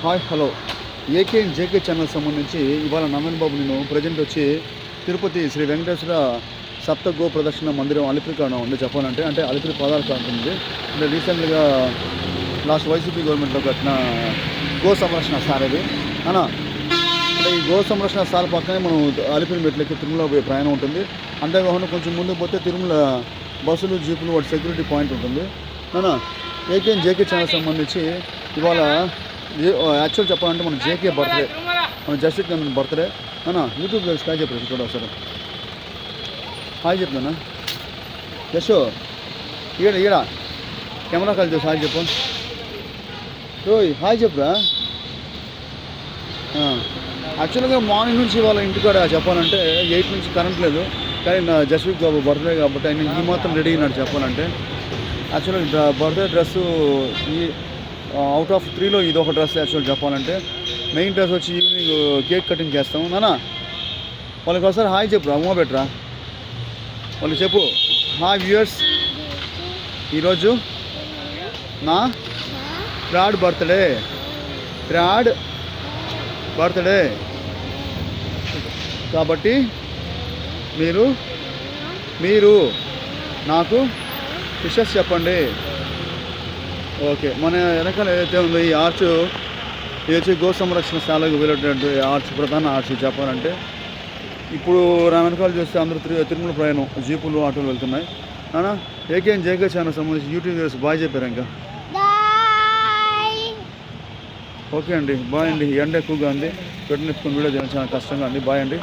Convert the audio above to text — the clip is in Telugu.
Hi hello AK and JK channel సంబంధించి ఇవాళ నందన్ బాబు నేను ప్రజెంట్ వచ్చి తిరుపతి శ్రీ వెంకటేశ్వర సప్త గో ప్రదర్శన మందిరం అలిపిరి కాడ ఉంది చెప్పాలంటే. అంటే అలిపిరి పాదాల కాడ ఉంది. అంటే రీసెంట్గా లాస్ట్ వైసీపీ గవర్నమెంట్లో కట్టిన గో సంరక్షణ సార్ ఇది అన్నా. అంటే ఈ గో సంరక్షణ సార్ పక్కనే మనం అలిపిరి మెట్లకి తిరుమల పోయే ప్రయాణం ఉంటుంది. అంతేకాకుండా కొంచెం ముందుకు పోతే తిరుమల బస్సులు జీపులు వాటి సెక్యూరిటీ పాయింట్ ఉంటుంది అన్నా. ఏకే అండ్ జేకే ఛానల్ సంబంధించి ఇవాళ యాక్చువల్ చెప్పాలంటే మన జేకే బర్త్డే, మన జస్టిస్ గవర్నమెంట్ బర్త్డే అన్నా. యూట్యూబ్ తెలిసి హాయ్ చెప్పారు చూడ ఒకసారి. హాయ్ చెప్తున్నా జస్ట్ ఈడ కెమెరా కాల్ చేసి హాయ్ చెప్పు. రోయ్ హాయ్ చెప్పురా. యాక్చువల్గా మార్నింగ్ నుంచి వాళ్ళ ఇంటికాడ చెప్పాలంటే 8 నుంచి కరెంట్ లేదు. కానీ నా జస్టిస్ బాబు బర్త్డే కాబట్టి ఆయన ఈ మాత్రం రెడీ అయినాడు చెప్పాలంటే. యాక్చువల్గా బర్త్డే డ్రెస్సు ఈ అవుట్ ఆఫ్ 3లో ఇది ఒక డ్రెస్. యాక్చువల్ చెప్పాలంటే మెయిన్ డ్రెస్ వచ్చి ఈవినింగ్ కేక్ కటింగ్ చేస్తాము నానా. వాళ్ళకి ఒకసారి హాయ్ చెప్పురా, అమ్మ బెట్రా వాళ్ళు చెప్పు. హాయ్ వ్యూయర్స్, ఈరోజు నా ప్రాడ్ బర్త్డే కాబట్టి మీరు నాకు విషెస్ చెప్పండి. ఓకే, మన వెనకాల ఏదైతే ఉందో ఈ ఆర్చ్, ఇది వచ్చి గో సంరక్షణ శాలకు వెళ్ళేటువంటి ఆర్చ్, ప్రధాన ఆర్చ్ చెప్పాలంటే. ఇప్పుడు నా వెనకాల చూస్తే అందరూ తిరుమల ప్రయాణం జీపులు ఆటోలు వెళ్తున్నాయి నానా. ఏకే అండ్ జేకే ఛానల్ సంబంధించి యూట్యూబ్ వ్యూవర్స్ బాయ్ చెప్పారు ఇంకా. ఓకే అండి, బాయ్ అండి. ఎండ ఎక్కువగా ఉంది, పెట్టినెత్తుకుని వీడియో చేయడం చాలా కష్టంగా ఉంది. బాయ్ అండి.